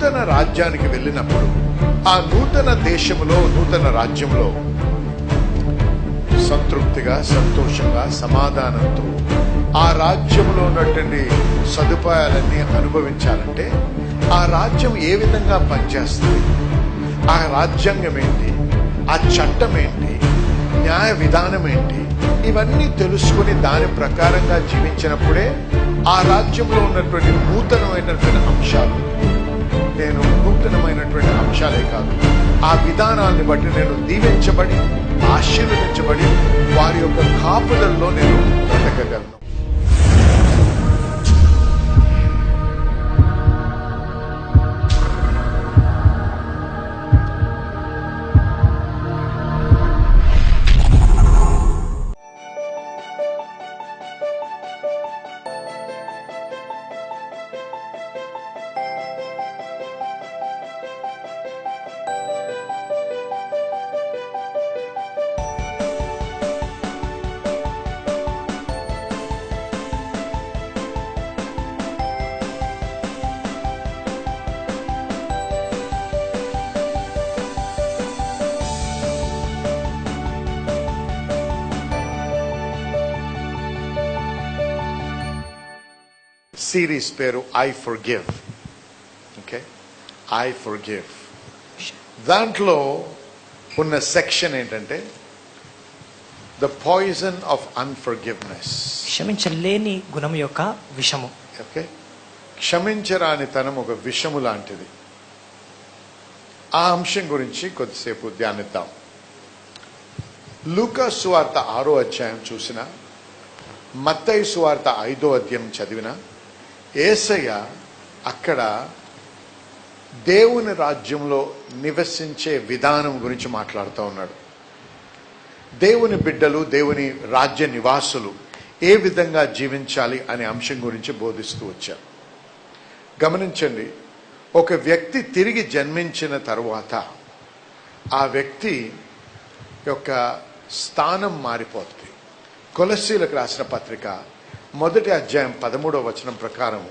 నూతన రాజ్యానికి వెళ్ళినప్పుడు ఆ నూతన దేశంలో నూతన రాజ్యంలో సంతృప్తిగా, సంతోషంగా, సమాధానంతో ఆ రాజ్యంలో ఉన్నటువంటి సదుపాయాలన్నీ అనుభవించాలంటే ఆ రాజ్యం ఏ విధంగా పనిచేస్తుంది, ఆ రాజ్యాంగం ఏంటి, ఆ చట్టం ఏంటి, న్యాయ విధానం ఏంటి, ఇవన్నీ తెలుసుకుని దాని ప్రకారంగా జీవించినప్పుడే ఆ రాజ్యంలో ఉన్నటువంటి నూతనమైనటువంటి అంశాలు, నేను నూతనమైనటువంటి అంశాలే కాదు, ఆ విధానాన్ని బట్టి నేను దీవించబడి ఆశీర్వదించబడి వారి యొక్క కాపుదల్లో నేను బ్రతకగలను. సిరీస్ పేరు I forgive. Okay, I forgive. దాంట్లో ఉన్న సెక్షన్ ఏంటంటే ద పాయిజన్ ఆఫ్ అన్ఫర్గివ్నెస్, క్షమించలేని గుణం యొక్క విషము. ఓకే, క్షమించరాని తనం ఒక విషము లాంటిది. ఆ అంశం గురించి కొద్దిసేపు ధ్యానిద్దాం. లూకా సువార్త 6వ అధ్యాయం చూసిన, మత్తయి సువార్త 5వ అధ్యాయం చదివిన, యేసయ్య అక్కడ దేవుని రాజ్యంలో నివసించే విధానం గురించి మాట్లాడుతూ ఉన్నాడు. దేవుని బిడ్డలు, దేవుని రాజ్య నివాసులు ఏ విధంగా జీవించాలి అనే అంశం గురించి బోధిస్తూ వచ్చారు. గమనించండి, ఒక వ్యక్తి తిరిగి జన్మించిన తరువాత ఆ వ్యక్తి యొక్క స్థానం మారిపోతుంది. కొలస్సీలకు రాసిన పత్రిక 1వ అధ్యాయం 13వ వచనం ప్రకారం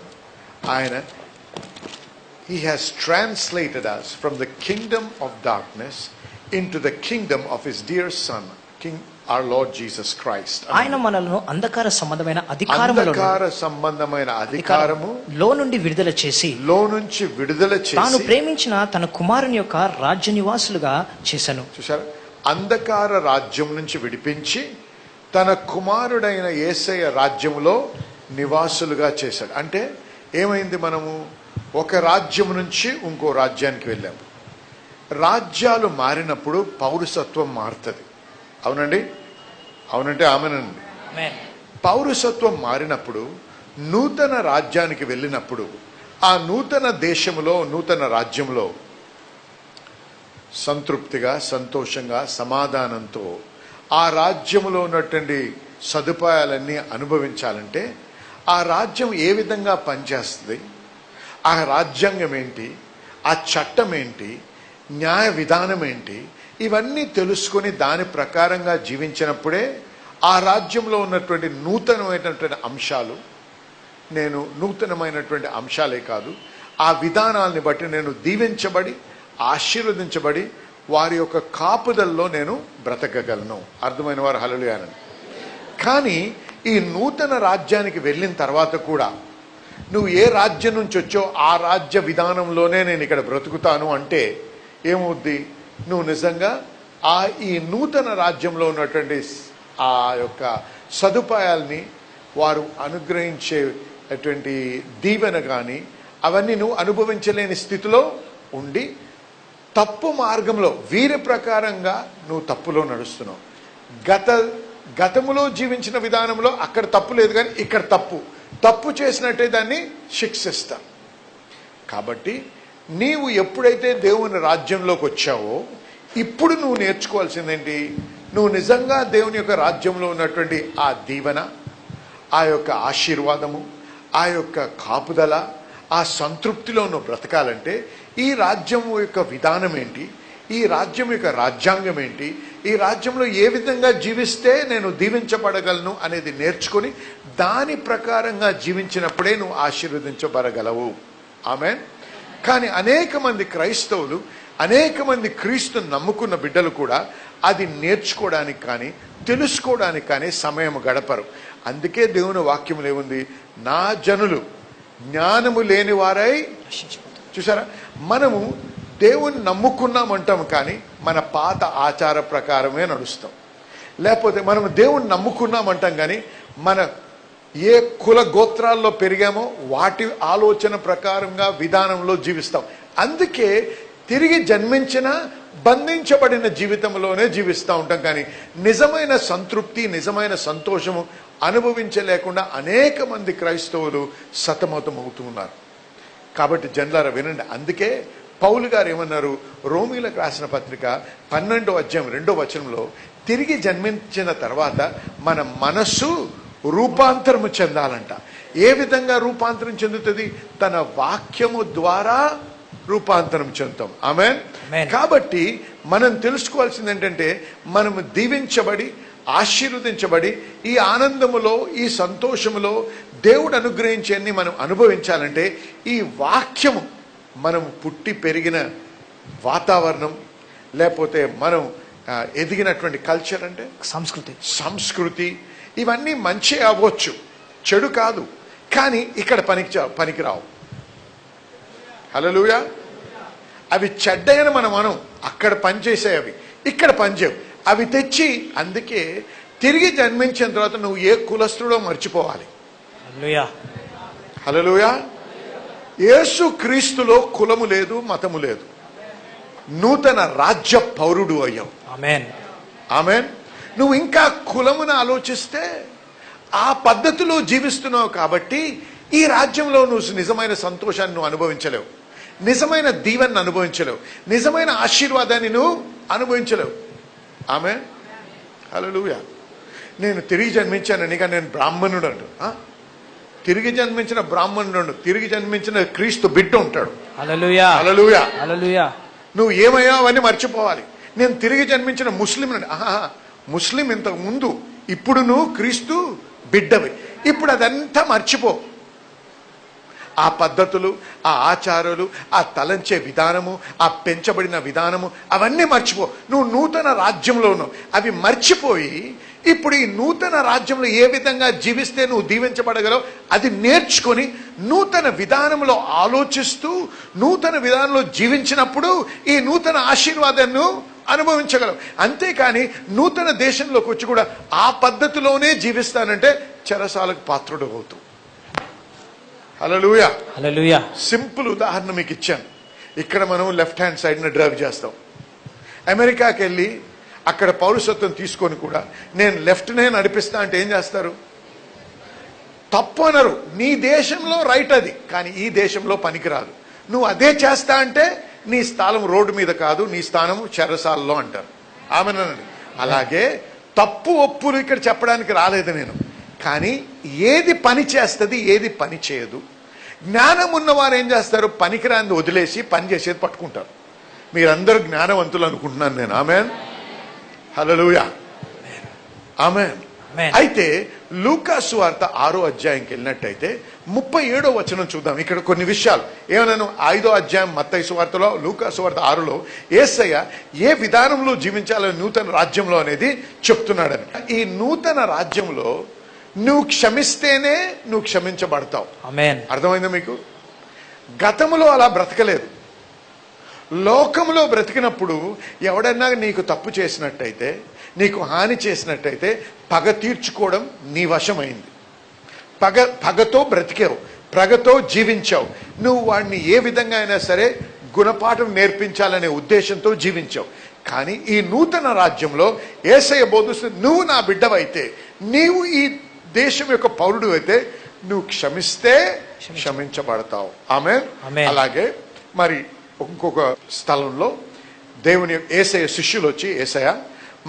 ఆయన He has translated us from the kingdom of darkness into the kingdom of His dear Son, King our Lord Jesus Christ. ఆయన మనలను అంధకార సంబంధమైన అధికారము లో నుండి విడుదల చేసి తాను ప్రేమించిన తన కుమారుని యొక్క రాజ్య నివాసులుగా చేశాను. చూశారా, అంధకార రాజ్యం నుంచి విడిపించి తన కుమారుడైన యేసయ్య రాజ్యంలో నివాసులుగా చేశాడు. అంటే ఏమైంది, మనము ఒక రాజ్యం నుంచి ఇంకో రాజ్యానికి వెళ్ళాము. రాజ్యాలు మారినప్పుడు పౌరసత్వం మారుతుంది. అవునండి, అవునంటే ఆమెనండి. పౌరసత్వం మారినప్పుడు నూతన రాజ్యానికి వెళ్ళినప్పుడు ఆ నూతన దేశంలో నూతన రాజ్యంలో సంతృప్తిగా, సంతోషంగా, సమాధానంతో ఆ రాజ్యంలో ఉన్నటువంటి సదుపాయాలన్నీ అనుభవించాలంటే ఆ రాజ్యం ఏ విధంగా పనిచేస్తుంది, ఆ రాజ్యాంగం ఏంటి, ఆ చట్టం ఏంటి, న్యాయ విధానం ఏంటి, ఇవన్నీ తెలుసుకొని దాని ప్రకారంగా జీవించినప్పుడే ఆ రాజ్యంలో ఉన్నటువంటి నూతనమైనటువంటి అంశాలు, నేను నూతనమైనటువంటి అంశాలే కాదు, ఆ విధానాలని బట్టి నేను దీవించబడి ఆశీర్వదించబడి వారి యొక్క కాపుదల్లో నేను బ్రతకగలను. అర్థమైన వారు హల్లెలూయా అనండి. కానీ ఈ నూతన రాజ్యానికి వెళ్ళిన తర్వాత కూడా నువ్వు ఏ రాజ్యం నుంచి వచ్చో ఆ రాజ్య విధానంలోనే నేను ఇక్కడ బ్రతుకుతాను అంటే ఏమవుద్ది, నువ్వు నిజంగా ఈ నూతన రాజ్యంలో ఉన్నటువంటి ఆ యొక్క సదుపాయాల్ని, వారు అనుగ్రహించేటువంటి దీవెన కానీ అవన్నీ నువ్వు అనుభవించలేని స్థితిలో ఉండి తప్పు మార్గంలో వీరి ప్రకారంగా నువ్వు తప్పులో నడుస్తున్నావు. గతములో జీవించిన విధానంలో అక్కడ తప్పు లేదు, కానీ ఇక్కడ తప్పు చేసినట్టే దాన్ని శిక్షిస్తాం. కాబట్టి నీవు ఎప్పుడైతే దేవుని రాజ్యంలోకి వచ్చావో ఇప్పుడు నువ్వు నేర్చుకోవాల్సిందేంటి, నువ్వు నిజంగా దేవుని యొక్క రాజ్యంలో ఉన్నటువంటి ఆ దీవెన, ఆ యొక్క ఆశీర్వాదము, ఆ యొక్క కాపుదల, ఆ సంతృప్తిలో నువ్వు బ్రతకాలంటే ఈ రాజ్యం యొక్క విధానం ఏంటి, ఈ రాజ్యం యొక్క రాజ్యాంగం ఏంటి, ఈ రాజ్యంలో ఏ విధంగా జీవిస్తే నేను దీవించబడగలను అనేది నేర్చుకుని దాని ప్రకారంగా జీవించినప్పుడే నువ్వు ఆశీర్వదించబడగలవు. ఆమేన్. కానీ అనేక మంది క్రైస్తవులు, అనేక మంది క్రీస్తు నమ్ముకున్న బిడ్డలు కూడా అది నేర్చుకోవడానికి కానీ తెలుసుకోవడానికి కానీ సమయం గడపరు. అందుకే దేవుని వాక్యములో ఏముంది? నా జనులు జ్ఞానము లేని వారై. చూసారా, మనము దేవుని నమ్ముకున్నామంటాం కానీ మన పాత ఆచార ప్రకారమే నడుస్తాం. లేకపోతే మనం దేవుని నమ్ముకున్నామంటాం కానీ మన ఏ కుల గోత్రాల్లో పెరిగామో వాటి ఆలోచన ప్రకారంగా విధానంలో జీవిస్తాం. అందుకే తిరిగి జన్మించిన బంధించబడిన జీవితంలోనే జీవిస్తూ ఉంటాం. కానీ నిజమైన సంతృప్తి, నిజమైన సంతోషము అనుభవించలేకుండా అనేక మంది క్రైస్తవులు సతమతం అవుతూ ఉన్నారు. కాబట్టి జనులారా వినండి. అందుకే పౌలు గారు ఏమన్నారు? రోమీలకు రాసిన పత్రిక 12వ అధ్యాయం 2వ వచనంలో తిరిగి జన్మించిన తర్వాత మన మనస్సు రూపాంతరము చెందాలంట. ఏ విధంగా రూపాంతరం చెందుతుంది? తన వాక్యము ద్వారా రూపాంతరం చెందుతాం. ఆమేన్. కాబట్టి మనం తెలుసుకోవాల్సింది ఏంటంటే, మనము దీవించబడి ఆశీర్వదించబడి ఈ ఆనందములో, ఈ సంతోషములో దేవుడు అనుగ్రహించేన్ని మనం అనుభవించాలంటే ఈ వాక్యము మనం పుట్టి పెరిగిన వాతావరణం, లేకపోతే మనం ఎదిగినటువంటి కల్చర్, అంటే సంస్కృతి ఇవన్నీ మంచి అవ్వచ్చు, చెడు కాదు. కానీ ఇక్కడ పనికిరావు. హల్లెలూయా. అవి చెడ్డయని మనం అక్కడ పనిచేసే, అవి ఇక్కడ పనిచేయవు. అవి తెచ్చి, అందుకే తిరిగి జన్మించిన తర్వాత నువ్వు ఏ కులస్తుడో మర్చిపోవాలి. హల్లెలూయా. యేసు క్రీస్తులో కులము లేదు, మతము లేదు. నూతన రాజ్య పౌరుడు అయ్యావు. ఆమేన్. ఆమేన్. నువ్వు ఇంకా కులమును ఆలోచిస్తే ఆ పద్ధతిలో జీవిస్తున్నావు కాబట్టి ఈ రాజ్యంలో నువ్వు నిజమైన సంతోషాన్ని నువ్వు అనుభవించలేవు, నిజమైన దీవెనను అనుభవించలేవు, నిజమైన ఆశీర్వాదాన్ని నువ్వు అనుభవించలేవు. ఆమేన్. హల్లెలూయా. నేను తిరిగి జన్మించానని, కానీ నేను బ్రాహ్మణుడు అంటు. తిరిగి జన్మించిన బ్రాహ్మణుడు, తిరిగి జన్మించిన క్రీస్తు బిడ్డ ఉంటాడు. హల్లెలూయా. హల్లెలూయా. హల్లెలూయా. నువ్వు ఏమయ్యావని మర్చిపోవాలి. నేను తిరిగి జన్మించిన ముస్లిం అండి. ముస్లిం ఇంతకు ముందు, ఇప్పుడు నువ్వు క్రీస్తు బిడ్డవి. ఇప్పుడు అదంతా మర్చిపో. ఆ పద్ధతులు, ఆ ఆచారాలు, ఆ తలంచే విధానము, ఆ పెంచబడిన విధానము అవన్నీ మర్చిపో. నువ్వు నూతన రాజ్యంలో ఉన్నావు. అవి మర్చిపోయి ఇప్పుడు ఈ నూతన రాజ్యంలో ఏ విధంగా జీవిస్తే నువ్వు దీవించబడగలవు అది నేర్చుకొని నూతన విధానంలో ఆలోచిస్తూ నూతన విధానంలో జీవించినప్పుడు ఈ నూతన ఆశీర్వాదాన్ని అనుభవించగలవు. అంతేకాని నూతన దేశంలోకి వచ్చి కూడా ఆ పద్ధతిలోనే జీవిస్తానంటే చెరసాలకు పాత్రుడు అవుతావు. హల్లెలూయా. హల్లెలూయా. సింపుల్ ఉదాహరణ మీకు ఇచ్చాను. ఇక్కడ మనం లెఫ్ట్ హ్యాండ్ సైడ్న డ్రైవ్ చేస్తాం. అమెరికాకి వెళ్ళి అక్కడ పౌరసత్వం తీసుకొని కూడా నేను లెఫ్ట్నే నడిపిస్తా అంటే ఏం చేస్తారు? తప్పు అనరు. నీ దేశంలో రైట్ అది, కానీ ఈ దేశంలో పనికిరాదు. నువ్వు అదే చేస్తా అంటే నీ స్థానం రోడ్డు మీద కాదు, నీ స్థానం చెరసాలలో అంటారు. ఆమెనండి. అలాగే తప్పు ఒప్పులు ఇక్కడ చెప్పడానికి రాలేదు నేను, కానీ ఏది పని చేస్తుంది, ఏది పని చేయదు. జ్ఞానం ఉన్నవారు ఏం చేస్తారు? పనికిరాంది వదిలేసి పని చేసేది పట్టుకుంటారు. మీరందరూ జ్ఞానవంతులు అనుకుంటున్నాను నేను. ఆమేన్. హల్లెలూయా. ఆమేన్. అయితే లూకా సువార్త 6వ అధ్యాయంకి వెళ్ళినట్టయితే 37వ వచనం చూద్దాం. ఇక్కడ కొన్ని విషయాలు ఏమన్నాను? 5వ అధ్యాయం మత్తయి సువార్తలో, లూకా సువార్త 6లో యేసయ్య ఏ విధానంలో జీవించాలో నూతన రాజ్యంలో అనేది చెప్తున్నాడని. ఈ నూతన రాజ్యంలో నువ్వు క్షమిస్తేనే నువ్వు క్షమించబడతావు. ఆమేన్. అర్థమైందా మీకు? గతంలో అలా బ్రతకలేదు. లోకంలో బ్రతికినప్పుడు ఎవడన్నా నీకు తప్పు చేసినట్టయితే, నీకు హాని చేసినట్టయితే పగ తీర్చుకోవడం నీ వశమైంది. పగతో బ్రతికావు, పగతో జీవించావు. నువ్వు వాడిని ఏ విధంగా అయినా సరే గుణపాఠం నేర్పించాలనే ఉద్దేశంతో జీవించావు. కానీ ఈ నూతన రాజ్యంలో యేసయ్య బోధిస్తూ, నువ్వు నా బిడ్డవైతే, నీవు ఈ దేశం యొక్క పౌరుడు అయితే నువ్వు క్షమిస్తే క్షమించబడతావు. ఆమేన్. అలాగే మరి ఇంకొక స్థలంలో దేవుని యేసయ్య శిష్యులు వచ్చి, యేసయ్య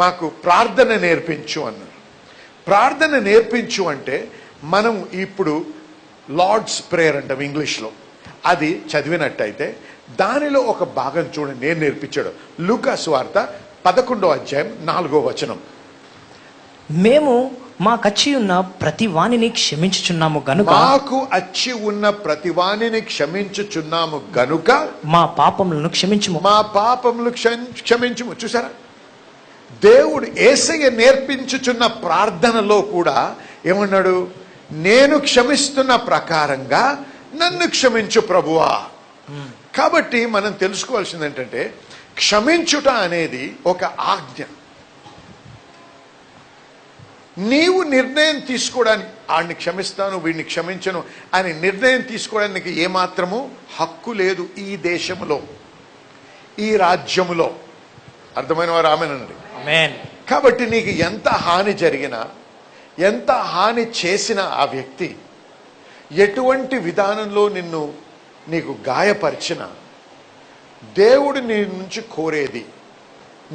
మాకు ప్రార్థన నేర్పించు అన్నారు. ప్రార్థన నేర్పించు అంటే మనం ఇప్పుడు లార్డ్స్ ప్రేయర్ అంటాం ఇంగ్లీష్లో. అది చదివినట్టయితే దానిలో ఒక భాగం చూడండి, నేను నేర్పించాడు. లూకా సువార్త 11వ అధ్యాయం 4వ వచనం. మేము మాకచ్చి ఉన్న ప్రతి వానిని క్షమించుచున్నాము గనుక, మాకు అచ్చి ఉన్న ప్రతి వానిని క్షమించుచున్నాము గనుక మా పాపములను క్షమించుము. మా పాపములు క్షమించుము. చూసారా, దేవుడు యేసయ్య నేర్పించుచున్న ప్రార్థనలో కూడా ఏమన్నాడు? నేను క్షమిస్తున్న ప్రకారంగా నన్ను క్షమించు ప్రభువా. కాబట్టి మనం తెలుసుకోవాల్సింది ఏంటంటే, క్షమించుట అనేది ఒక ఆజ్ఞ. నీవు నిర్ణయం తీసుకోవడానికి ఆడిని క్షమిస్తాను వీడిని క్షమించను అని నిర్ణయం తీసుకోవడానికి ఏమాత్రము హక్కు లేదు ఈ దేశంలో, ఈ రాజ్యములో. అర్థమైన వారు ఆమేనండి. కాబట్టి నీకు ఎంత హాని జరిగినా, ఎంత హాని చేసిన ఆ వ్యక్తి ఎటువంటి విధానంలో నీకు గాయపరిచిన, దేవుడు నీ నుంచి కోరేది,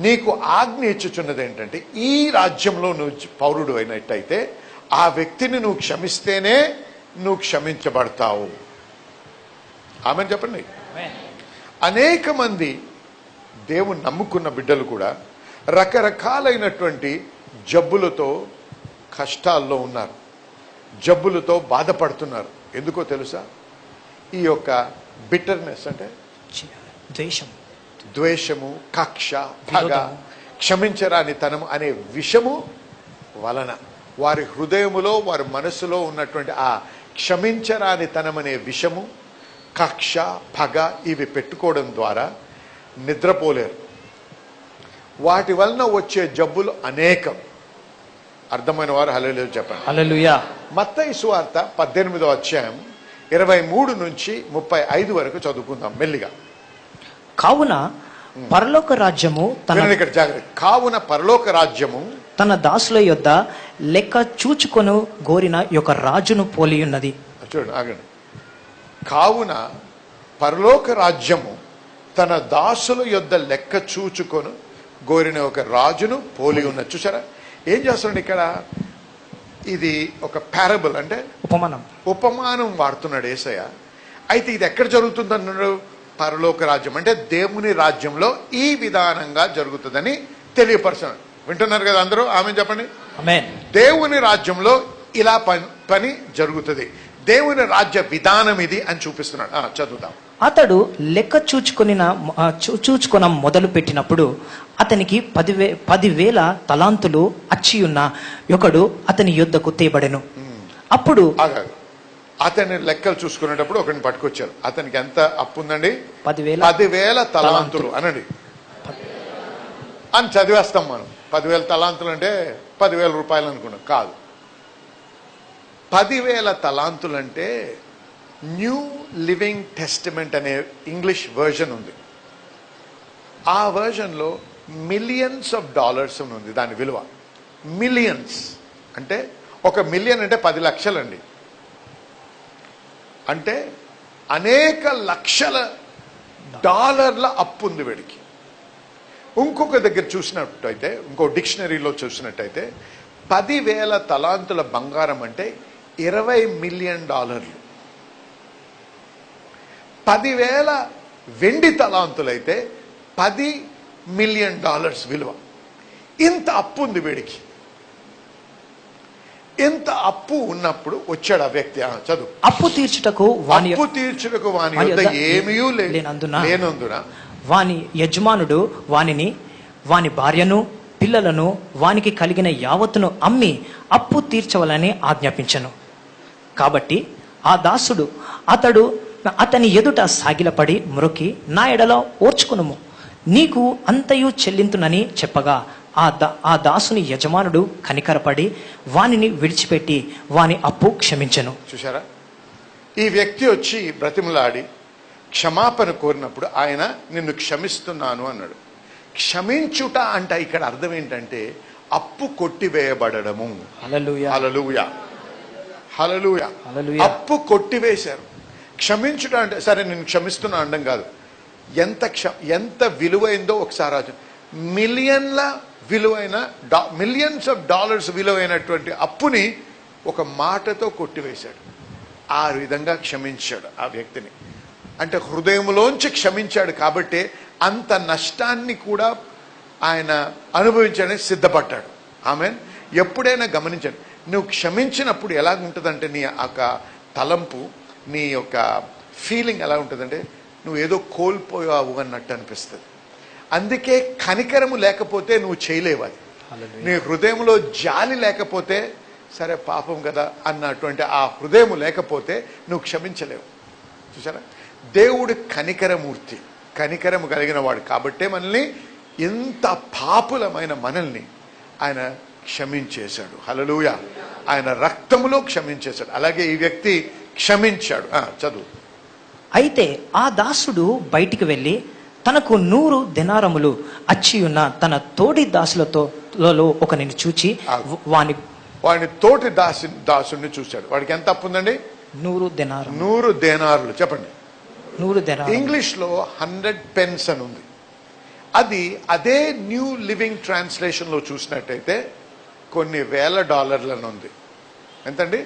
నీకు ఆజ్ఞ ఇచ్చుచున్నది ఏంటంటే, ఈ రాజ్యంలో నువ్వు పౌరుడు అయినట్టయితే ఆ వ్యక్తిని నువ్వు క్షమిస్తేనే నువ్వు క్షమించబడతావు. ఆమెను చెప్పండి. అనేక మంది దేవుని నమ్ముకున్న బిడ్డలు కూడా రకరకాలైనటువంటి జబ్బులతో కష్టాల్లో ఉన్నారు, జబ్బులతో బాధపడుతున్నారు. ఎందుకో తెలుసా? ఈ యొక్క బిటర్నెస్ అంటే ద్వేషము, కక్ష, పగ, క్షమించరాని తనము అనే విషము వలన వారి హృదయములో, వారి మనసులో ఉన్నటువంటి ఆ క్షమించరాని తనం అనే విషము, కక్ష, పగ ఇవి పెట్టుకోవడం ద్వారా నిద్రపోలేరు. వాటి వలన వచ్చే జబ్బులు అనేకం. అర్థమైన వారు హల్లెలూయా చెప్పండి. హల్లెలూయా. మత్తయి సువార్త 18వ అధ్యాయం 23 నుంచి 35 వరకు చదువుకుందాం మెల్లిగా. కావున పరలోక రాజ్యము ఇక్కడ జాగ్రత్త. కావున పరలోక రాజ్యము తన దాసుల యొద్ద లెక్క చూచుకొను గోరిన యొక్క రాజును పోలి ఉన్నది. చూడండి, ఆగండి. కావున పరలోక రాజ్యము తన దాసుల యొద్ద లెక్క చూచుకొను గోరిన ఒక రాజును పోలి ఉన్నది. చూసారా ఏం చేస్తున్నాడు ఇక్కడ? ఇది ఒక పారబుల్ అంటే ఉపమానం వాడుతున్నాడు యేసయ్య. అయితే ఇది ఎక్కడ జరుగుతుంది అన్నాడు? పరలోక రాజ్యం అంటే దేవుని రాజ్యంలో ఈ విధానంగా జరుగుతుందని తెలియపరచాడు. వింటున్నారు కదా అందరూ? ఆమె చెప్పండి. దేవుని రాజ్యంలో ఇలా పని జరుగుతుంది, దేవుని రాజ్య విధానం ఇది అని చూపిస్తున్నాడు. చదువుతాం. అతడు లెక్క చూచుకొన మొదలు పెట్టినప్పుడు అతనికి 10,000 తలాంతులు అచ్చియున్న ఒకడు అతని యొద్దకు తేబడెను. అప్పుడు అతని లెక్కలు చూసుకునేటప్పుడు ఒకరిని పట్టుకొచ్చారు. అతనికి ఎంత అప్పు ఉందండి? 10,000 తలాంతులు అనండి అని చదివేస్తాం మనం. 10,000 తలాంతులు అంటే 10,000 రూపాయలు అనుకున్నాం. కాదు, 10,000 తలాంతులు అంటే న్యూ లివింగ్ టెస్టిమెంట్ అనే ఇంగ్లీష్ వర్జన్ ఉంది. ఆ వర్జన్లో మిలియన్స్ ఆఫ్ డాలర్స్ ఉంది దాని విలువ. మిలియన్స్ అంటే 1 మిలియన్ అంటే 10 లక్షలు అండి. అంటే అనేక లక్షల డాలర్ల అప్పు ఉంది వీడికి. ఇంకొక దగ్గర చూసినట్టయితే, ఇంకో డిక్షనరీలో చూసినట్టయితే 10,000 తలాంతుల బంగారం అంటే $20 మిలియన్. 10,000 వెండి తలాంతులైతే $10 మిలియన్ విలువ. ఇంత అప్పు ఉంది వీడికి. ఇంత అప్పు ఉన్నప్పుడు వచ్చాడు ఆ వ్యక్తి. చదువు. అప్పు తీర్చుటకు వాని యొద్ద ఏమీ లేనందున వాని యజమానుడు వాని భార్యను పిల్లలను వానికి కలిగిన యావత్తును అమ్మి అప్పు తీర్చవలని ఆజ్ఞాపించను. కాబట్టి ఆ దాసుడు అతని ఎదుట సాగిలపడి మ్రొక్కి, నా ఎడల ఓర్చుకునుము, నీకు అంతయు చెల్లింతునని చెప్పగా ఆ దాసుని యజమానుడు కనికరపడి వానిని విడిచిపెట్టి వాని అప్పు క్షమించెను. చూశారా? ఈ వ్యక్తి వచ్చి బ్రతిమలాడి క్షమాపణ కోరినప్పుడు ఆయన నిన్ను క్షమిస్తున్నాను అన్నాడు. క్షమించుట అంట ఇక్కడ అర్థం ఏంటంటే అప్పు కొట్టివేయబడము. హల్లెలూయా, హల్లెలూయా, హల్లెలూయా. అప్పు కొట్టివేశారు. క్షమించుట అంటే సరే నేను క్షమిస్తున్నా అనడం కాదు. ఎంత విలువైందో ఒకసారి మిలియన్స్ ఆఫ్ డాలర్స్ విలువైనటువంటి అప్పుని ఒక మాటతో కొట్టివేశాడు. ఆ విధంగా క్షమించాడు ఆ వ్యక్తిని. అంటే హృదయంలోంచి క్షమించాడు. కాబట్టి అంత నష్టాన్ని కూడా ఆయన అనుభవించడానికి సిద్ధపడ్డాడు. ఆమెన్. ఎప్పుడైనా గమనించండి, నువ్వు క్షమించినప్పుడు ఎలాగుంటుందంటే నీ యొక్క తలంపు, నీ యొక్క ఫీలింగ్ ఎలా ఉంటుందంటే నువ్వు ఏదో కోల్పోయావు అన్నట్టు అనిపిస్తుంది. అందుకే కనికరము లేకపోతే నువ్వు చేయలేవు. అది నీ హృదయంలో జాలి లేకపోతే సరే పాపం కదా అన్నటువంటి ఆ హృదయం లేకపోతే నువ్వు క్షమించలేవు. చూసారా, దేవుడు కనికరమూర్తి, కనికరము కలిగిన వాడు. కాబట్టే మనల్ని ఎంత పాపులమైన మనల్ని ఆయన క్షమించేశాడు. హల్లెలూయా. ఆయన రక్తములో క్షమించేశాడు. అలాగే ఈ వ్యక్తి క్షమించాడు. చదువు. అయితే ఆ దాసుడు బయటికి వెళ్ళి తనకు 100 దెనారములు అచ్చియున్న తన తోడి దాసులతో ఒకనిని చూచి వాని తోటి దాసుని చూశాడు. వాడికి ఎంత అప్పు ఉందండి? 100 దేనారులు. చెప్పండి. 100 దెనారులు. ఇంగ్లీష్ లో 100 pence అని ఉంది. అది అదే న్యూ లివింగ్ ట్రాన్స్లేషన్ లో చూసినట్టయితే కొన్ని వేల డాలర్లను ఉంది. ఎంతండి?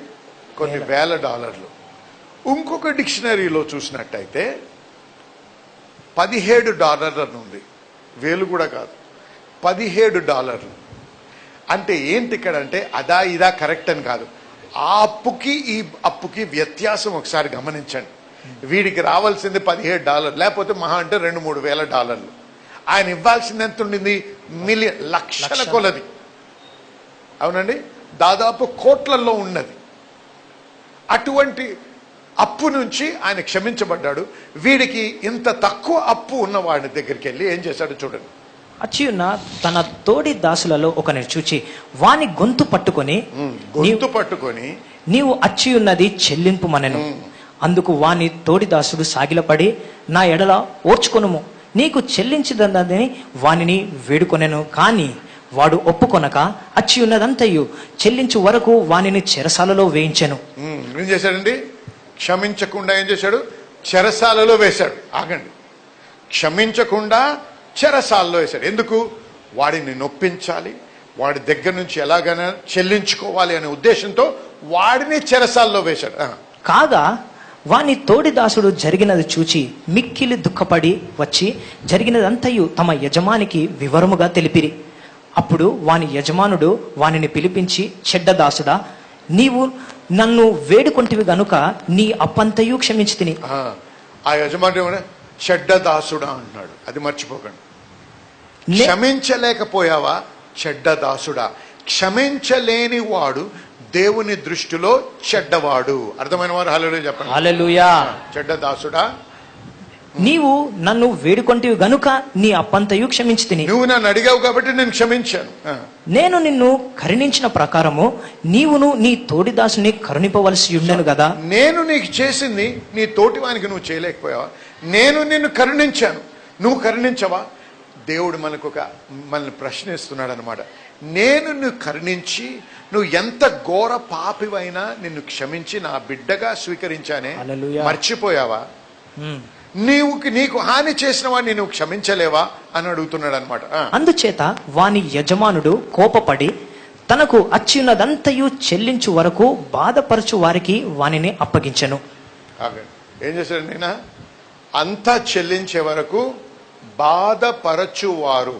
కొన్ని వేల డాలర్లు. ఇంకొక డిక్షనరీలో చూసినట్టయితే $17 ఉంది. వేలు కూడా కాదు, $17. అంటే ఏంటి ఇక్కడ అంటే అదా ఇదా కరెక్ట్ అని కాదు. ఆ అప్పుకి ఈ అప్పుకి వ్యత్యాసం ఒకసారి గమనించండి. వీడికి రావాల్సింది $17, లేకపోతే మహా అంటే 2-3 వేల డాలర్లు. ఆయన ఇవ్వాల్సింది ఎంత ఉండింది? మిలియన్, లక్షల కొలది. అవునండి, దాదాపు కోట్లలో ఉన్నది. అటువంటి అప్పు నుంచి ఆయన క్షమించబడ్డాడు. వీడికి ఇంత తక్కువ అప్పు ఉన్న వాడి దగ్గరికి వెళ్ళి ఏం చేశాడు చూడండి. అచ్చియున్న తన తోడి దాసులలో ఒకరిని చూచి వాని గొంతు పట్టుకొని నీవు అచ్చియున్నది చెల్లింపుమనెను. అందుకు వాని తోడి దాసుడు సాగిలపడి నా ఎడల ఓర్చుకొనుము, నీకు చెల్లించదన్నదని వానిని వేడుకొనెను. కాని వాడు ఒప్పుకొనక అచ్చియున్నదంతయు చెల్లించు వరకు వానిని చెరసాలలో వేయించెను. ఏం చేశాడండి? క్షమించకుండా ఏం చేశాడు? చెరసాలలో వేశాడు. ఆగండి, క్షమించకుండా చెరసాలలో వేశాడు. ఎందుకు? వాడిని నొప్పించాలి, వాడి దగ్గర నుంచి ఎలాగైనా చెల్లించుకోవాలి అనే ఉద్దేశంతో వాడిని చెరసాలలో వేశాడు. కాగా వాని తోడి దాసుడు జరిగినది చూచి మిక్కిలి దుఃఖపడి వచ్చి జరిగినదంతయు తమ యజమానికి వివరముగా తెలిపిరి. అప్పుడు వాని యజమానుడు వానిని పిలిపించి, చెడ్డ దాసుడా, నీవు నన్ను వేడుకొంటివి గనుక నీ అప్పంతయు క్షమించి తిని. ఆ యజమానుడు చెడ్డ దాసుడా అన్నాడు. అది మర్చిపోకండి. క్షమించలేకపోయావా? చెడ్డ దాసుడా. క్షమించలేని వాడు దేవుని దృష్టిలో చెడ్డవాడు. అర్థమైన వారు హల్లెలూయా చెప్పండి. హల్లెలూయా. చెడ్డ దాసుడా, నీవు నన్ను వేడుకొంటివి గనుక నీ అప్పంతయు క్షమించి తిని. నువ్వు నన్ను అడిగావు కాబట్టి నేను క్షమించాను. నేను నిన్ను కరుణించిన ప్రకారము నీవును నీ తోడి దాసుని కరుణింపవలసి ఉండెను కదా. నేను నీకు చేసింది నీ తోటి వానికి నువ్వు చేయలేకపోయావా? నేను నిన్ను కరుణించాను, నువ్వు కరుణించవా? దేవుడు మనల్ని ప్రశ్నిస్తున్నాడు అనమాట. నేను నువ్వు కరుణించి నువ్వు ఎంత ఘోర పాపివైనా నిన్ను క్షమించి నా బిడ్డగా స్వీకరించానే, మర్చిపోయావా? నీకు హాని చేసిన వాడిని నువ్వు క్షమించలేవా అని అడుగుతున్నాడు అనమాట. అందుచేత వాని యజమానుడు కోపపడి తనకు అచ్చియున్నదంతయు చెల్లించు వరకు బాధపరచు వారికి వానిని అప్పగించెను. ఏం చేశాడు? నేను అంతా చెల్లించే వరకు బాధపరచువారు.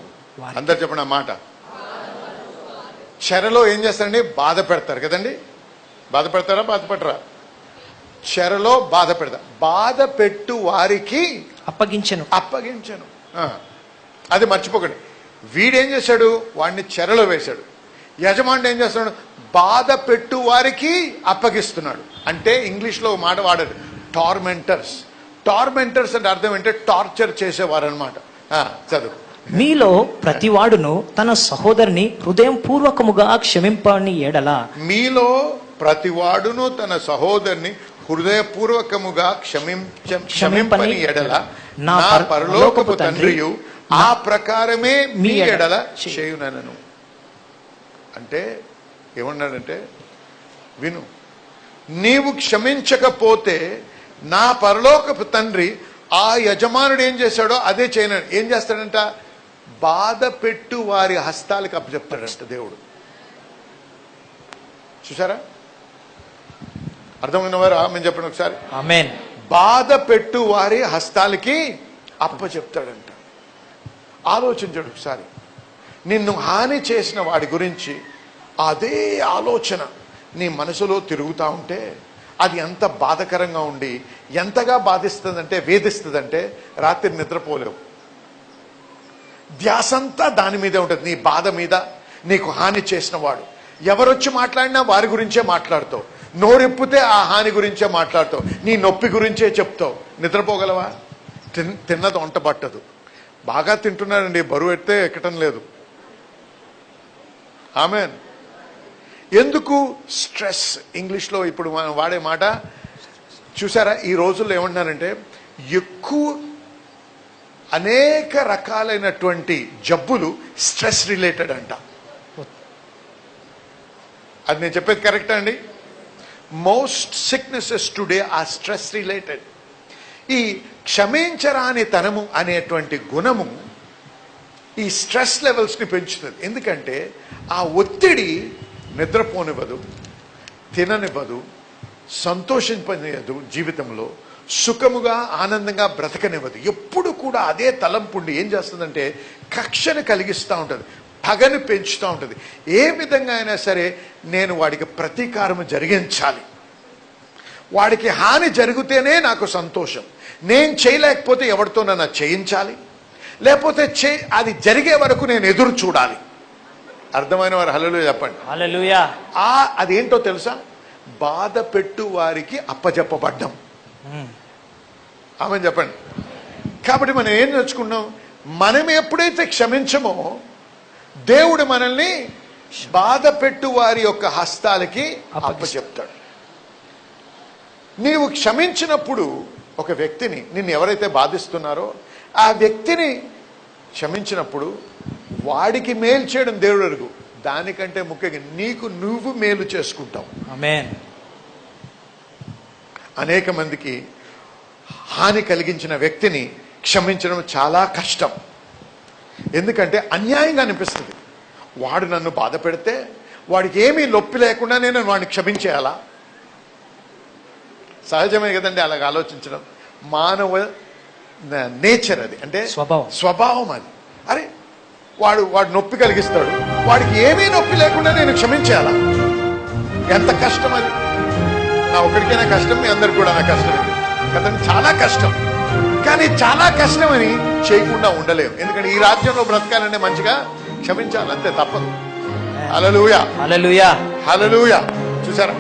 అందరు చెప్పండి ఆ మాట. చెరలో ఏం చేస్తారండి? బాధ పెడతారు కదండి. బాధ పెడతారా? బాధపడరా? చెరలో బాధ పెడతారు. బాధ పెట్టు వారికి అప్పగించను. అది మర్చిపోకండి. వీడేం చేశాడు? వాడిని చెరలో వేశాడు. యజమానుడు ఏం చేస్తున్నాడు? బాధ పెట్టు వారికి అప్పగిస్తున్నాడు. అంటే ఇంగ్లీష్ లో మాట వాడారు, టార్మెంటర్స్. టార్మెంటర్స్ అంటే అర్థం ఏంటంటే టార్చర్ చేసేవారు అనమాట. చదువు. మీలో ప్రతివాడును తన సహోదరుని హృదయం పూర్వకముగా క్షమింపని ఎడల. మీలో ప్రతివాడును తన సహోదరుని హృదయపూర్వకముగా క్షమింపని ఎడల నా పరలోకపు తండ్రియు ఆ ప్రకారమే మీ ఎడల చేయునను. అంటే ఏమన్నాడంటే, విను, నీవు క్షమించకపోతే నా పరలోకపు తండ్రి ఆ యజమానుడు ఏం చేశాడో అదే చేయను. ఏం చేస్తాడంట? బాధ పెట్టు వారి హస్తాలకు అప్పచెప్తాడంట దేవుడు. చూసారా? అర్థమైన వారు ఆమేన్ చెప్పండి ఒకసారి. ఆమేన్. బాధ పెట్టు వారి హస్తాలకి అప్పచెప్తాడంట. ఆలోచించాడు ఒకసారి. నిన్ను హాని చేసిన వాడి గురించి అదే ఆలోచన నీ మనసులో తిరుగుతూ ఉంటే అది ఎంత బాధకరంగా ఉండి ఎంతగా బాధిస్తుందంటే, వేధిస్తుందంటే రాత్రి నిద్రపోలేవు. ధ్యాసంతా దాని మీదే ఉంటుంది, నీ బాధ మీద. నీకు హాని చేసిన వాడు ఎవరొచ్చి మాట్లాడినా వారి గురించే మాట్లాడుతావు. నోరెప్పితే ఆ హాని గురించే మాట్లాడుతావు, నీ నొప్పి గురించే చెప్తావు. నిద్రపోగలవా? తిన్నది వంట పట్టదు. బాగా తింటున్నాడండి, బరువు ఎత్తే ఎక్కటం లేదు. ఆమెన్. ఎందుకు? స్ట్రెస్. ఇంగ్లీష్లో ఇప్పుడు మనం వాడే మాట చూసారా? ఈ రోజుల్లో ఏమంటున్నారంటే ఎక్కువ అనేక రకాలైనటువంటి జబ్బులు స్ట్రెస్ రిలేటెడ్ అంట. అది నేను చెప్పేది కరెక్టా అండి? Most sicknesses today are stress related. ఈ క్షమించరాని తనము అనేటువంటి గుణము ఈ స్ట్రెస్ లెవెల్స్ని పెంచుతుంది. ఎందుకంటే ఆ ఒత్తిడి నిద్రపోనివ్వదు, తిననివ్వదు, సంతోషింపనివ్వదు, జీవితంలో సుఖముగా ఆనందంగా బ్రతకనివ్వదు. ఎప్పుడు కూడా అదే తలంపుండి ఏం చేస్తుందంటే కక్షను కలిగిస్తూ ఉంటుంది, పగని పెంచుతూ ఉంటుంది. ఏ విధంగా అయినా సరే నేను వాడికి ప్రతీకారం జరిగించాలి, వాడికి హాని జరిగితేనే నాకు సంతోషం, నేను చేయలేకపోతే ఎవరితో నన్ను చేయించాలి, లేకపోతే అది జరిగే వరకు నేను ఎదురు చూడాలి. అర్థమైన వారు హల్లెలూయా చెప్పండి. హల్లెలూయా. అదేంటో తెలుసా? బాధ పెట్టు వారికి అప్పజెప్పబడ్డం. ఆమె చెప్పండి. కాబట్టి మనం ఏం నేర్చుకున్నాం? మనం ఎప్పుడైతే క్షమించమో దేవుడు మనల్ని బాధ పెట్టు వారి యొక్క హస్తాలకి అప్పచెప్తాడు. నీవు క్షమించినప్పుడు ఒక వ్యక్తిని, నిన్ను ఎవరైతే బాధిస్తున్నారో ఆ వ్యక్తిని క్షమించినప్పుడు వాడికి మేలు చేయడం దేవుడు ఎరుగు. దానికంటే ముఖ్యంగా నీకు నువ్వు మేలు చేసుకుంటావు. ఆమేన్. అనేక మందికి హాని కలిగించిన వ్యక్తిని క్షమించడం చాలా కష్టం. ఎందుకంటే అన్యాయంగా అనిపిస్తుంది. వాడు నన్ను బాధ పెడితే వాడికి ఏమీ నొప్పి లేకుండా నేను వాడిని క్షమించేయాలా? సహజమే కదండి అలాగ ఆలోచించడం. మానవ నేచర్ అది, అంటే స్వభావం అది. అరే వాడు నొప్పి కలిగిస్తాడు, వాడికి ఏమీ నొప్పి లేకుండా నేను క్షమించేయాలా? ఎంత కష్టం అది! నా ఒకరికైనా కష్టం, మీ అందరికి కూడా నా కష్టం కదండి, చాలా కష్టం. కానీ చాలా కష్టమని చేయకుండా ఉండలేము. ఎందుకంటే ఈ రాజ్యంలో బ్రతకాలంటే మంచిగా క్షమించాలి, అంతే, తప్పదు. హల్లెలూయా, హల్లెలూయా, హల్లెలూయా. చూసారా?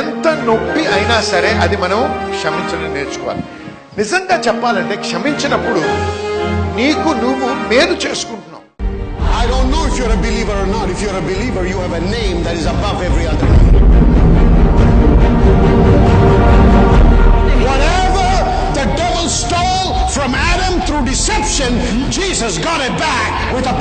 ఎంత నొప్పి అయినా సరే అది మనం క్షమించడం నేర్చుకోవాలి. నిజంగా చెప్పాలంటే క్షమించినప్పుడు నీకు నువ్వు మేలు చేసుకుంటున్నావు. I don't know if you're a believer or not. If you're a believer, you have a name that is above every other name. Whatever the devil stole from Adam through deception, Jesus got it back with a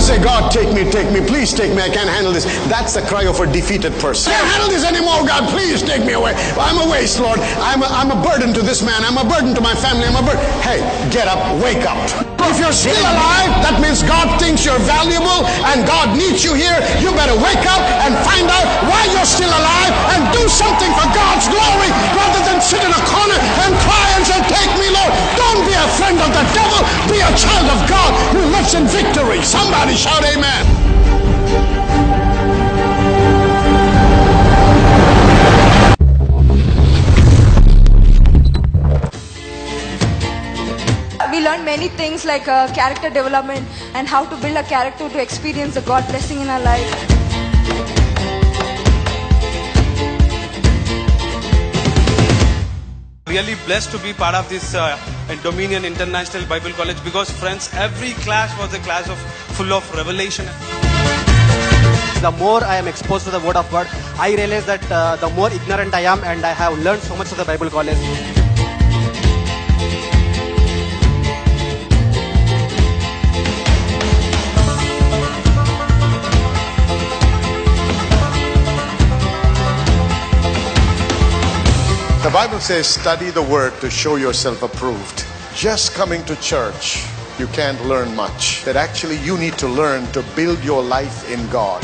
say, God, take me, please take me, I can't handle this. That's the cry of a defeated person. I can't handle this anymore, God, please take me away. I'm a waste, Lord. I'm a burden to this man. I'm a burden to my family. I'm a burden. Hey, get up, wake up. If you're still alive, that means God thinks you're valuable and God needs you here. You better wake up and find out why you're still alive and do something for God's glory rather than sit in a corner and cry and say, take me, Lord. Don't be a friend of the devil. Be a child of God who lives in victory. Somebody shout amen. We learned many things like character development and how to build a character to experience the God blessing in our life. Really blessed to be part of this Dominion International Bible College because, friends, every class was a class of full of revelation. The more I am exposed to the Word of God, I realize that the more ignorant I am, and I have learned so much of the Bible College. The Bible says, study the word to show yourself approved. Just coming to church, you can't learn much. That actually you need to learn to build your life in God.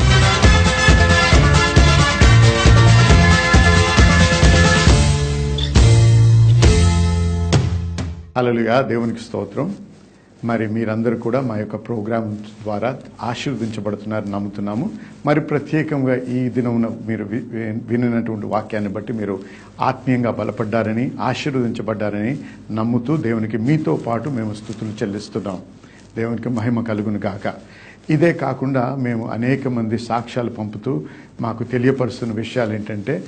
హల్లెలూయా, దేవునికి స్తోత్రం. మరి మీరందరూ కూడా మా యొక్క programme ద్వారా ఆశీర్వదించబడుతున్నారని నమ్ముతున్నాము. మరి ప్రత్యేకంగా ఈ దినమున మీరు వినినటువంటి వాక్యాన్ని బట్టి మీరు ఆత్మీయంగా బలపడ్డారని, ఆశీర్వదించబడ్డారని నమ్ముతూ దేవునికి మీతో పాటు మేము స్తుతులు చెల్లిస్తున్నాం. దేవునికి మహిమ కలుగును గాక. ఇదే కాకుండా మేము అనేక మంది సాక్ష్యాలు పంపుతూ మాకు తెలియపరుస్తున్న విషయాలు ఏంటంటే,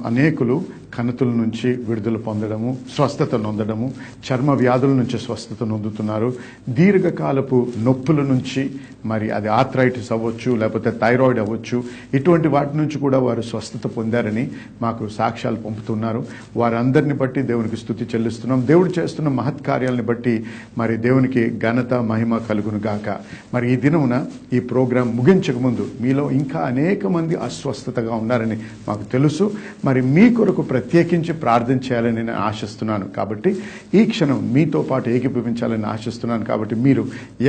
అనేకులు కణతుల నుంచి విడుదల పొందడము, స్వస్థత నొందడము, చర్మ వ్యాధుల నుంచి స్వస్థత నొందుతున్నారు. దీర్ఘకాలపు నొప్పుల నుంచి, మరి అది ఆర్థరైటిస్ అవ్వచ్చు, లేకపోతే థైరాయిడ్ అవ్వచ్చు, ఇటువంటి వాటి నుంచి కూడా వారు స్వస్థత పొందారని మాకు సాక్ష్యాలు పంపుతున్నారు. వారందరిని బట్టి దేవునికి స్తుతి చెల్లిస్తున్నాం. దేవుడు చేస్తున్న మహత్కార్యాలను బట్టి మరి దేవునికి ఘనత మహిమ కలుగును గాక. మరి ఈ దినమున ఈ ప్రోగ్రాం ముగించక ముందు మీలో ఇంకా అనేక మంది అస్వస్థతగా ఉన్నారని మాకు తెలుసు. మరి మీ కొరకు ప్రత్యేకించి ప్రార్థన చేయాలని నేను ఆశిస్తున్నాను. కాబట్టి ఈ క్షణం మీతో పాటు ఏకీభవించాలని ఆశిస్తున్నాను. కాబట్టి మీరు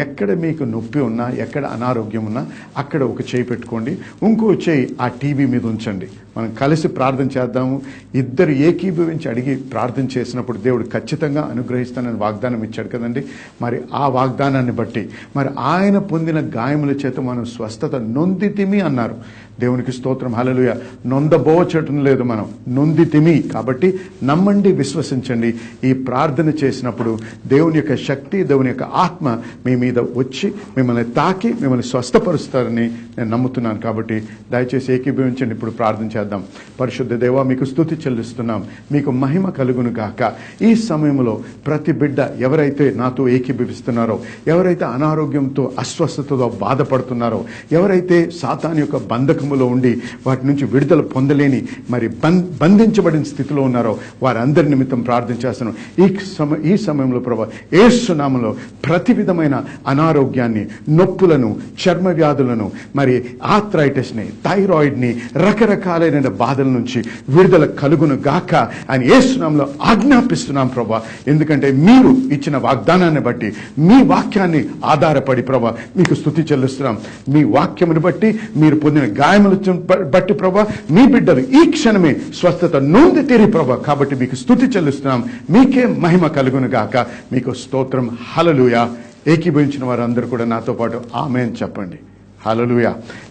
ఎక్కడ మీకు నొప్పి ఉన్నా, ఎక్కడ అనారోగ్యం ఉన్నా అక్కడ ఒక చేయి పెట్టుకోండి, ఇంకో చేయి ఆ టీవీ మీద ఉంచండి. మనం కలిసి ప్రార్థన చేద్దాము. ఇద్దరు ఏకీభవించి అడిగి ప్రార్థన చేసినప్పుడు దేవుడు ఖచ్చితంగా అనుగ్రహిస్తానని వాగ్దానం ఇచ్చాడు కదండి. మరి ఆ వాగ్దానాన్ని బట్టి మరి ఆయన పొందిన గాయముల చేత మనం స్వస్థత నొందితిమి అన్నారు. దేవునికి స్తోత్రం, హల్లెలూయా. నొందబోచటం లేదు, మనం నొందితిమి. కాబట్టి నమ్మండి, విశ్వసించండి. ఈ ప్రార్థన చేసినప్పుడు దేవుని యొక్క శక్తి, దేవుని యొక్క ఆత్మ మీ మీద వచ్చి మిమ్మల్ని తాకి మిమ్మల్ని స్వస్థపరుస్తారని నేను నమ్ముతున్నాను. కాబట్టి దయచేసి ఏకీభవించండి. ఇప్పుడు ప్రార్థన చేద్దాం. పరిశుద్ధ దేవా, మీకు స్తుతి చెల్లిస్తున్నాం, మీకు మహిమ కలుగును గాక. ఈ సమయంలో ప్రతి బిడ్డ ఎవరైతే నాతో ఏకీభవిస్తున్నారో, ఎవరైతే అనారోగ్యంతో అస్వస్థతతో బాధపడుతున్నారో, ఎవరైతే సాతాను యొక్క బంధకములో ఉండి వాటి నుంచి విడుదల పొందలేని మరి బంధించబడిన స్థితిలో ఉన్నారో వారందరి నిమిత్తం ప్రార్థన చేస్తున్నాం. ఈ సమయంలో ప్రభా యేసు నామములో ప్రతి విధమైన అనారోగ్యాన్ని, నొప్పులను, చర్మ వ్యాధులను, మరి ఆర్థరైటిస్ని, థైరాయిడ్ని, రకరకాలైన బాధల నుంచి విడుదల కలుగును గాక అని యేసు నామములో ఆజ్ఞాపిస్తున్నాం ప్రభా. ఎందుకంటే మీరు ఇచ్చిన వాగ్దానాన్ని బట్టి, మీ వాక్యాన్ని ఆధారపడి ప్రభా మీకు స్తుతి చెల్లిస్తున్నాం. మీ వాక్యమును బట్టి, మీరు పొందిన గాయములను బట్టి ప్రభా మీ బిడ్డలు ఈ క్షణమే స్వస్థత నొంది తీరి ప్రభా. కాబట్టి మీకు స్తుతి చెల్లిస్తున్నాం. మీకే మహిమ కలుగును గాక. మీకు స్తోత్రం, హల్లెలూయా. ఏకీభవించిన వారందరూ కూడా నాతో పాటు ఆమేన్ చెప్పండి. హల్లెలూయా.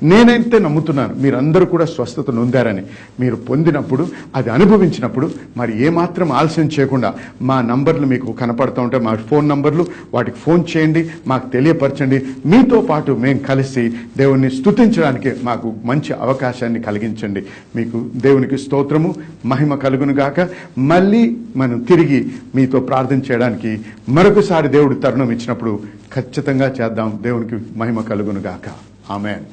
నేనైతే నమ్ముతున్నాను మీరందరూ కూడా స్వస్థత నొందారని. మీరు పొందినప్పుడు, అది అనుభవించినప్పుడు మరి ఏమాత్రం ఆలస్యం చేయకుండా మా నంబర్లు మీకు కనపడుతూ ఉంటాయి, మా ఫోన్ నంబర్లు, వాటికి ఫోన్ చేయండి, మాకు తెలియపరచండి. మీతో పాటు మేము కలిసి దేవుణ్ణి స్తుతించడానికి మాకు మంచి అవకాశాన్ని కలిగించండి. మీకు దేవునికి స్తోత్రము, మహిమ కలుగును గాక. మళ్ళీ మనం తిరిగి మీతో ప్రార్థన చేయడానికి మరొకసారి దేవుడు తరుణం ఇచ్చినప్పుడు ఖచ్చితంగా చేద్దాం. దేవునికి మహిమ కలుగును గాక. ఆమేన్.